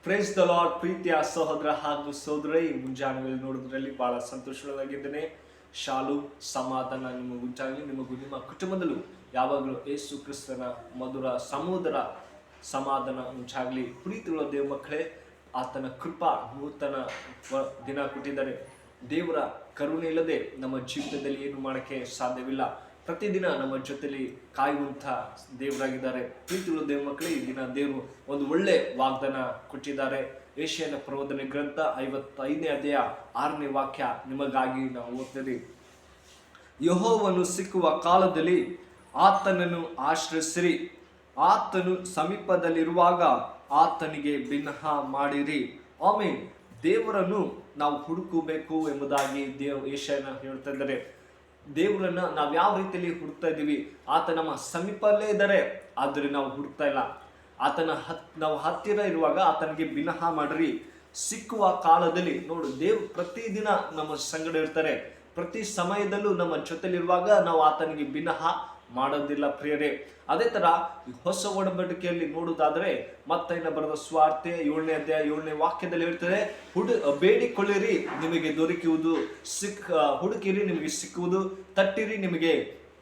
Praise the lord. ಪ್ರೀತಿಯ ಸಹೋದರ ಹಾಗೂ ಸಹೋದರಿ, ಮುಂಜಾನೆ ನೋಡೋದ್ರಲ್ಲಿ ಬಹಳ ಸಂತೋಷವಾಗಿದ್ದೇನೆ. ಶಾಲು ಸಮಾಧಾನ ನಿಮಗೂ ಉಂಟಾಗಲಿ. ನಿಮಗೂ ನಿಮ್ಮ ಕುಟುಂಬದಲ್ಲೂ ಯಾವಾಗಲೂ ಯೇಸು ಕ್ರಿಸ್ತನ ಮಧುರ ಸಮುದ್ರ ಸಮಾಧಾನ ಉಂಟಾಗಲಿ. ಪ್ರೀತಿಗಳ ದೇವ ಮಕ್ಕಳೇ, ಆತನ ಕೃಪಾ ನೂತನ ದಿನ ಕೊಟ್ಟಿದ್ದಾರೆ. ದೇವರ ಕರುಣೆ ಇಲ್ಲದೆ ನಮ್ಮ ಜೀವಿತದಲ್ಲಿ ಏನು ಮಾಡೋಕ್ಕೆ ಸಾಧ್ಯವಿಲ್ಲ. ಪ್ರತಿದಿನ ನಮ್ಮ ಜೊತೆಲಿ ಕಾಯುವಂಥ ದೇವರಾಗಿದ್ದಾರೆ. ಪ್ರೀತಿಗಳು ದೇವ ಮಕ್ಕಳೇ, ಈ ದಿನ ದೇವರು ಒಂದು ಒಳ್ಳೆ ವಾಗ್ದಾನ ಕೊಟ್ಟಿದ್ದಾರೆ. ಏಷ್ಯನ ಪ್ರವಾದನೆ ಗ್ರಂಥ 55ನೇ ಅಧ್ಯಾಯ 6ನೇ ವಾಕ್ಯ ನಿಮಗಾಗಿ ನಾವು ಓದ್ತೇವೆ. ಯೆಹೋವನು ಸಿಕ್ಕುವ ಕಾಲದಲ್ಲಿ ಆತನನ್ನು ಆಶ್ರಯಿಸಿರಿ, ಆತನು ಸಮೀಪದಲ್ಲಿರುವಾಗ ಆತನಿಗೆ ಬಿನ್ನಹ ಮಾಡಿರಿ. ಆಮೇಲೆ ದೇವರನ್ನು ನಾವು ಹುಡುಕಬೇಕು ಎಂಬುದಾಗಿ ಏಷ್ಯನ ಹೇಳ್ತಾ ಇದ್ದಾರೆ. ದೇವರನ್ನ ನಾವು ಯಾವ ರೀತಿಯಲ್ಲಿ ಹುಡುಕ್ತಾ ಇದ್ದೀವಿ? ಆತ ನಮ್ಮ ಸಮೀಪಲ್ಲೇ ಇದ್ದಾರೆ, ಆದರೆ ನಾವು ಹುಡುಕ್ತಾ ಇಲ್ಲ. ನಾವು ಹತ್ತಿರ ಇರುವಾಗ ಆತನಿಗೆ ಬಿನ್ನಹ ಮಾಡ್ರಿ. ಸಿಕ್ಕುವ ಕಾಲದಲ್ಲಿ ನೋಡು, ದೇವ್ ಪ್ರತಿದಿನ ನಮ್ಮ ಸಂಗಡ ಇರ್ತಾರೆ. ಪ್ರತಿ ಸಮಯದಲ್ಲೂ ನಮ್ಮ ಜೊತೆಲಿರುವಾಗ ನಾವು ಆತನಿಗೆ ಬಿನ್ನಹ ಮಾಡೋದಿಲ್ಲ ಪ್ರಿಯರೇ. ಅದೇ ತರ ಹೊಸ ಒಡಂಬಡಿಕೆಯಲ್ಲಿ ನೋಡುವುದಾದ್ರೆ ಮತ್ತೈನ ಬರೆದ ಸುವಾರ್ತೆ 7ನೇ ಅಧ್ಯಾಯ 7ನೇ ವಾಕ್ಯದಲ್ಲಿ ಹೇಳ್ತಾರೆ, ಬೇಡಿಕೊಳ್ಳಿರಿ ನಿಮಗೆ ದೊರಕುವುದು, ಹುಡುಕಿರಿ ನಿಮಗೆ ಸಿಕ್ಕುವುದು, ತಟ್ಟಿರಿ ನಿಮಗೆ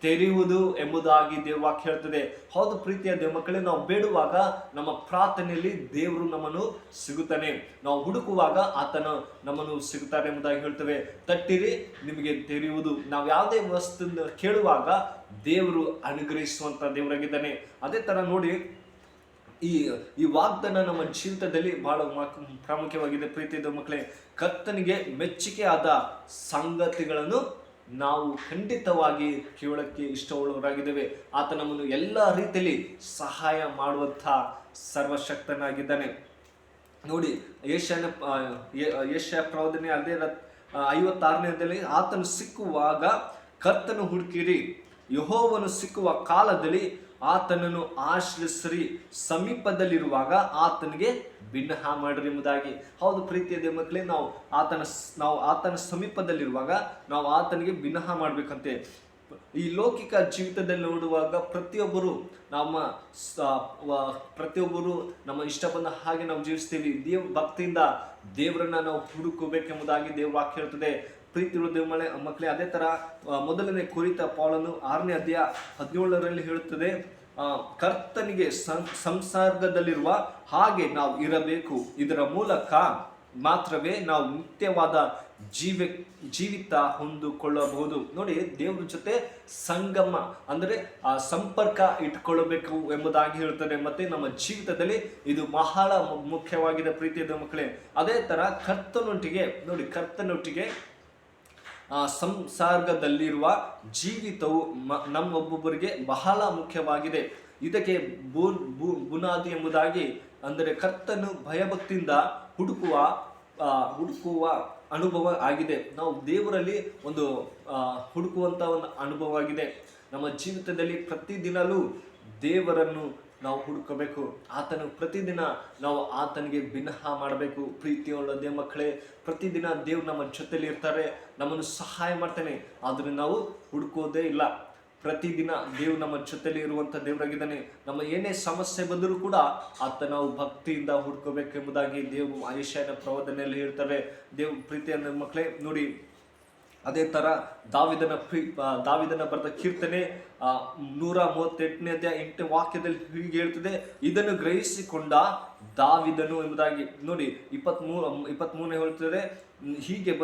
ತೆರೆಯುವುದು ಎಂಬುದಾಗಿ ದೇವವಾಕ್ಯ ಹೇಳ್ತದೆ. ಹೌದು ಪ್ರೀತಿಯ ದೇವ ಮಕ್ಕಳೇ, ನಾವು ಬೇಡುವಾಗ ನಮ್ಮ ಪ್ರಾರ್ಥನೆಯಲ್ಲಿ ದೇವರು ನಮ್ಮನ್ನು ಸಿಗುತ್ತಾನೆ. ನಾವು ಹುಡುಕುವಾಗ ಆತನ ನಮ್ಮನ್ನು ಸಿಗುತ್ತಾರೆ ಎಂಬುದಾಗಿ ಹೇಳ್ತೇವೆ. ತಟ್ಟಿರಿ ನಿಮಗೆ ತೆರೆಯುವುದು. ನಾವು ಯಾವುದೇ ವಸ್ತು ಕೇಳುವಾಗ ದೇವರು ಅನುಗ್ರಹಿಸುವಂತ ದೇವರಾಗಿದ್ದಾನೆ. ಅದೇ ತರ ನೋಡಿ, ಈ ವಾಗ್ದಾನ ನಮ್ಮ ಜೀವಿತದಲ್ಲಿ ಬಹಳ ಪ್ರಾಮುಖ್ಯವಾಗಿದೆ. ಪ್ರೀತಿಯ ದೇವ ಮಕ್ಕಳೇ, ಕರ್ತನಿಗೆ ಮೆಚ್ಚುಗೆ ಆದ ಸಂಗತಿಗಳನ್ನು ನಾವು ಖಂಡಿತವಾಗಿ ಕೇಳಕ್ಕೆ ಇಷ್ಟವುಳ್ಳವರಾಗಿದ್ದೇವೆ. ಆತ ನಮ್ಮನ್ನು ಎಲ್ಲ ರೀತಿಯಲ್ಲಿ ಸಹಾಯ ಮಾಡುವಂಥ ಸರ್ವಶಕ್ತನಾಗಿದ್ದಾನೆ. ನೋಡಿ, ಏಷ್ಯ ಪ್ರವಾದನೆ ಅದೇ 56ನೇದಲ್ಲಿ ಆತನು ಸಿಕ್ಕುವಾಗ ಕರ್ತನು ಹುಡುಕಿರಿ, ಯೆಹೋವನು ಸಿಕ್ಕುವ ಕಾಲದಲ್ಲಿ ಆತನನ್ನು ಆಶ್ರಯಿಸಿರಿ, ಸಮೀಪದಲ್ಲಿರುವಾಗ ಆತನಿಗೆ ಬಿನ್ನಹ ಮಾಡಿರಿ ಎಂಬುದಾಗಿ. ಹೌದು ಪ್ರೀತಿಯ ದೇವ ಮಕ್ಕಳೇ, ನಾವು ಆತನ ಸಮೀಪದಲ್ಲಿರುವಾಗ ನಾವು ಆತನಿಗೆ ಬಿನ್ನಹ ಮಾಡ್ಬೇಕಂತೆ. ಈ ಲೌಕಿಕ ಜೀವಿತದಲ್ಲಿ ನೋಡುವಾಗ ಪ್ರತಿಯೊಬ್ಬರು ನಮ್ಮ ಇಷ್ಟ ಬಂದ ಹಾಗೆ ನಾವು ಜೀವಿಸ್ತೀವಿ. ಭಕ್ತಿಯಿಂದ ದೇವರನ್ನ ನಾವು ಹುಡುಕಬೇಕೆಂಬುದಾಗಿ ದೇವ್ರ ವಾಕ್ಯ ಹೇಳ್ತದೆ. ಪ್ರೀತಿಗಳು ದೇವ ಮಕ್ಕಳೇ, ಅದೇ ತರ ಮೊದಲನೇ ಕೊರಿಂಥ ಪೌಲನು 6ನೇ ಅಧ್ಯಾಯ 17ರಲ್ಲಿ ಹೇಳುತ್ತದೆ, ಕರ್ತನಿಗೆ ಸಂಸರ್ಗದಲ್ಲಿರುವ ಹಾಗೆ ನಾವು ಇರಬೇಕು. ಇದರ ಮೂಲಕ ಮಾತ್ರವೇ ನಾವು ನಿತ್ಯವಾದ ಜೀವಿತ ಹೊಂದಿಕೊಳ್ಳಬಹುದು. ನೋಡಿ, ದೇವರ ಜೊತೆ ಸಂಗಮ ಅಂದ್ರೆ ಸಂಪರ್ಕ ಇಟ್ಕೊಳ್ಳಬೇಕು ಎಂಬುದಾಗಿ ಹೇಳ್ತಾರೆ. ಮತ್ತೆ ನಮ್ಮ ಜೀವಿತದಲ್ಲಿ ಇದು ಬಹಳ ಮುಖ್ಯವಾಗಿದೆ ಪ್ರೀತಿಯ ಮಕ್ಕಳೇ. ಅದೇ ತರ ಕರ್ತನೊಟ್ಟಿಗೆ ಸಂಸರ್ಗದಲ್ಲಿರುವ ಜೀವಿತವು ನಮ್ಮೊಬ್ಬೊಬ್ಬರಿಗೆ ಬಹಳ ಮುಖ್ಯವಾಗಿದೆ. ಇದಕ್ಕೆ ಬುನಾದಿ ಎಂಬುದಾಗಿ ಅಂದರೆ ಕರ್ತನು ಭಯಭಕ್ತಿಯಿಂದ ಹುಡುಕುವ ಅನುಭವ ಆಗಿದೆ. ನಾವು ದೇವರಲ್ಲಿ ಒಂದು ಹುಡುಕುವಂತ ಒಂದು ಅನುಭವ ಆಗಿದೆ. ನಮ್ಮ ಜೀವಿತದಲ್ಲಿ ಪ್ರತಿದಿನಲೂ ದೇವರನ್ನು ನಾವು ಹುಡುಕಬೇಕು. ಪ್ರತಿದಿನ ನಾವು ಆತನಿಗೆ ಬಿನ್ನಹ ಮಾಡಬೇಕು. ಪ್ರೀತಿಯುಳ್ಳ ದೇವ ಮಕ್ಕಳೇ, ಪ್ರತಿದಿನ ದೇವ್ರು ನಮ್ಮ ಜೊತೆಲಿ ಇರ್ತಾರೆ, ನಮ್ಮನ್ನು ಸಹಾಯ ಮಾಡ್ತಾನೆ. ಆದ್ರೆ ನಾವು ಹುಡುಕೋದೇ ಇಲ್ಲ. ಪ್ರತಿದಿನ ದೇವ್ರು ನಮ್ಮ ಜೊತೆಲಿ ಇರುವಂತ ದೇವರಾಗಿದ್ದಾನೆ. ನಮ್ಮ ಏನೇ ಸಮಸ್ಯೆ ಬಂದರೂ ಕೂಡ ನಾವು ಭಕ್ತಿಯಿಂದ ಹುಡುಕಬೇಕೆಂಬುದಾಗಿ ದೇವರು ಯೆಶಾಯನ ಪ್ರವಾದನೆಯಲ್ಲಿ ಹೇಳ್ತಾರೆ. ಪ್ರೀತಿಯ ಮಕ್ಕಳೇ, ನೋಡಿ, ಅದೇ ತರ ದಾವಿದನ ಬರೆದ ಕೀರ್ತನೆ 138ನೇ ಅಧ್ಯಾಯ 8ನೇ ವಾಕ್ಯದಲ್ಲಿ ಹೀಗೆ ಹೇಳ್ತದೆ, ಇದನ್ನು ಗ್ರಹಿಸಿಕೊಂಡ ದಾವಿದನು ಎಂಬುದಾಗಿ. ನೋಡಿ, 23ನೇ ಹೇಳ್ತದೆ, ಹೀಗೆ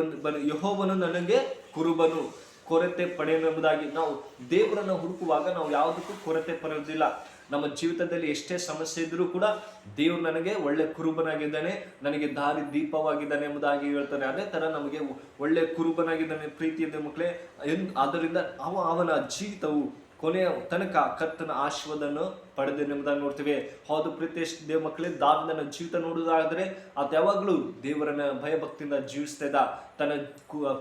ಯೆಹೋವನು ನನಗೆ ಕುರುಬನು, ಕೊರತೆ ಪಡೆಯನು ಎಂಬುದಾಗಿ. ನಾವು ದೇವರನ್ನ ಹುಡುಕುವಾಗ ನಾವು ಯಾವುದಕ್ಕೂ ಕೊರತೆ ಪಡೆಯುವುದಿಲ್ಲ. ನಮ್ಮ ಜೀವಿತದಲ್ಲಿ ಎಷ್ಟೇ ಸಮಸ್ಯೆ ಇದ್ರೂ ಕೂಡ ದೇವ್ರು ನನಗೆ ಒಳ್ಳೆ ಕುರುಬನಾಗಿದ್ದಾನೆ, ನನಗೆ ದಾರಿ ದೀಪವಾಗಿದ್ದಾನೆ ಎಂಬುದಾಗಿ ಹೇಳ್ತಾನೆ. ಅದೇ ತರ ನಮಗೆ ಒಳ್ಳೆ ಕುರುಬನಾಗಿದ್ದಾನೆ ಪ್ರೀತಿಯ ಮಕ್ಕಳೇ. ಆದ್ದರಿಂದ ಅವನ ಜೀವಿತವು ಕೊನೆಯ ತನಕ ಕರ್ತನ ಆಶೀರ್ವಾದವನ್ನು ಪಡೆದೆನೆಂಬುದಾಗಿ ನೋಡ್ತೇವೆ. ಹೌದು ಪ್ರೀತಿಯ ದೇವ ಮಕ್ಕಳೇ, ದಾವಿದನ ಜೀವಿತ ನೋಡುವುದಾದ್ರೆ ಆತ ಯಾವಾಗಲೂ ದೇವರನ್ನ ಭಯಭಕ್ತಿಯಿಂದ ಜೀವಿಸ್ತಾ ಇದ್ದ. ತನ್ನ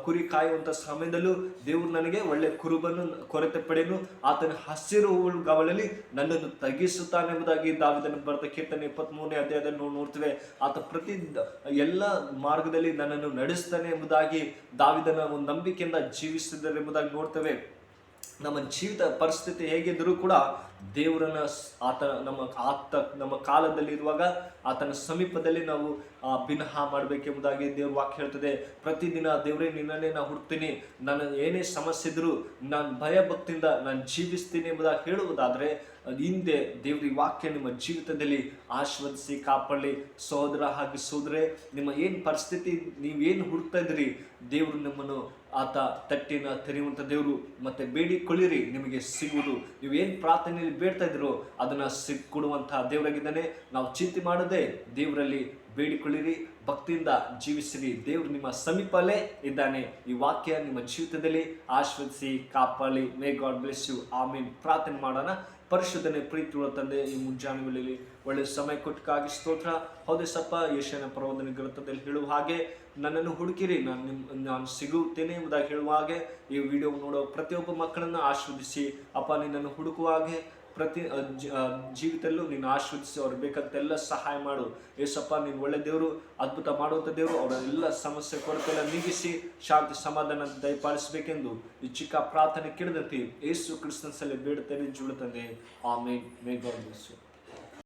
ಕುರಿ ಕಾಯುವಂತ ಸಮಯದಲ್ಲೂ ದೇವರು ನನಗೆ ಒಳ್ಳೆ ಕುರುಬನು, ಕೊರತೆ ಪಡೆಯನು, ಆತನ ಹಸಿರು ಹುಲ್ಲುಗಾವಲಲ್ಲಿ ನನ್ನನ್ನು ತಗ್ಗಿಸುತ್ತಾನೆಂಬುದಾಗಿ ದಾವಿದನ ಬರೆದ ಕೀರ್ತನೆ 23ನೇ ಅಧ್ಯಾಯದಲ್ಲಿ ನೋಡ್ತೇವೆ. ಆತ ಎಲ್ಲ ಮಾರ್ಗದಲ್ಲಿ ನನ್ನನ್ನು ನಡೆಸ್ತಾನೆ ಎಂಬುದಾಗಿ ದಾವಿದನ ಒಂದು ನಂಬಿಕೆಯಿಂದ ಜೀವಿಸಿದ್ದಾರೆ ಎಂಬುದಾಗಿ ನೋಡ್ತೇವೆ. ನಮ್ಮ ಜೀವಿತ ಪರಿಸ್ಥಿತಿ ಹೇಗಿದ್ದರೂ ಕೂಡ ದೇವರನ್ನ ನಮ್ಮ ಕಾಲದಲ್ಲಿ ಇರುವಾಗ ಆತನ ಸಮೀಪದಲ್ಲಿ ನಾವು ಬಿನಹ ಮಾಡಬೇಕೆಂಬುದಾಗಿ ದೇವ್ರ ವಾಕ್ಯ ಹೇಳ್ತದೆ. ಪ್ರತಿದಿನ ದೇವರೇ ನಿನ್ನನ್ನೇ ನಾನು ಹುಡ್ತೀನಿ, ನಾನು ಏನೇ ಸಮಸ್ಯೆ ಇದ್ರೂ ನಾನು ಭಯ ಭಕ್ತಿಯಿಂದ ನಾನು ಜೀವಿಸ್ತೀನಿ ಎಂಬುದಾಗಿ ಹೇಳುವುದಾದರೆ ಹಿಂದೆ ದೇವ್ರ ವಾಕ್ಯ ನಿಮ್ಮ ಜೀವಿತದಲ್ಲಿ ಆಶೀರ್ವದಿಸಿ ಕಾಪಾಡಲಿ. ಸಹೋದರ ಹಾಗೂ ಸಹೋದರೇ, ನಿಮ್ಮ ಏನು ಪರಿಸ್ಥಿತಿ ನೀವೇನು ಹುಡ್ತಾ ಇದ್ದೀರಿ, ದೇವರು ನಿಮ್ಮನ್ನು ಆತ ತಟ್ಟಿನ ತೆರೆಯುವಂಥ ದೇವರು. ಮತ್ತೆ ಬೇಡಿಕೊಳ್ಳಿರಿ, ನಿಮಗೆ ಸಿಗುವುದು. ನೀವೇನು ಪ್ರಾರ್ಥನೆಯಲ್ಲಿ ಬೇಡ್ತಾ ಇದ್ದೀರೋ ಅದನ್ನು ಕೊಡುವಂತಹ ದೇವರಾಗಿದ್ದಾನೆ. ನಾವು ಚಿಂತೆ ಮಾಡದೆ ದೇವರಲ್ಲಿ ಬೇಡಿಕೊಳ್ಳಿರಿ, ಭಕ್ತಿಯಿಂದ ಜೀವಿಸಿರಿ. ದೇವರು ನಿಮ್ಮ ಸಮೀಪಲ್ಲೇ ಇದ್ದಾನೆ. ಈ ವಾಕ್ಯ ನಿಮ್ಮ ಜೀವಿತದಲ್ಲಿ ಆಶೀರ್ವದಿಸಿ ಕಾಪಾಡಲಿ. May God bless you. ಆಮೀನ್. ಪ್ರಾರ್ಥನೆ ಮಾಡೋಣ. ಪರಿಶುದ್ಧನೆ ಪ್ರೀತಿಯುಳ್ಳ ತಂದೆ, ಈ ಮುಂಜಾನೆ ವೇಳೆಯಲ್ಲಿ ಒಳ್ಳೆ ಸಮಯ ಕೊಟ್ಟಕ್ಕಾಗಿ ಸ್ತೋತ್ರ. ಹೌದೇ ಸಪ್ಪ, ಯೆಶಾಯನ ಪ್ರವಾದನೆ ಗ್ರಂಥದಲ್ಲಿ ಹೇಳುವ ಹಾಗೆ ನನ್ನನ್ನು ಹುಡುಕಿರಿ, ನಾನು ಸಿಗುತ್ತೇನೆ ಎಂಬುದಾಗಿ ಹೇಳುವ ಹಾಗೆ ಈ ವಿಡಿಯೋ ನೋಡೋ ಪ್ರತಿಯೊಬ್ಬ ಮಕ್ಕಳನ್ನು ಆಶೀರ್ವದಿಸಿ ಅಪ್ಪ, ನಿನ್ನನ್ನು ಹುಡುಕುವ ಹಾಗೆ ಪ್ರತಿ ಜೀವಿತದಲ್ಲೂ ನೀನು ಆಶೀರ್ವದಿಸಿ ಅವ್ರಿಗೆ ಬೇಕಂತೆಲ್ಲ ಸಹಾಯ ಮಾಡು. ಏಸಪ್ಪ, ನೀನು ಒಳ್ಳೆ ದೇವರು, ಅದ್ಭುತ ಮಾಡುವಂಥ ದೇವರು. ಅವರ ಎಲ್ಲ ಸಮಸ್ಯೆ ಕೊರತೆಲ್ಲ ನೀಗಿಸಿ ಶಾಂತಿ ಸಮಾಧಾನ ದಯಪಾಲಿಸಬೇಕೆಂದು ಈ ಚಿಕ್ಕ ಪ್ರಾರ್ಥನೆ ಕೇಳಿದಂತೆ ಯೇಸು ಕ್ರಿಸ್ತನ ಸಲ ಬೇಡುತ್ತೇನೆ ಜೀವ ತಂದೆ. ಆಮೇನ್. May God bless you.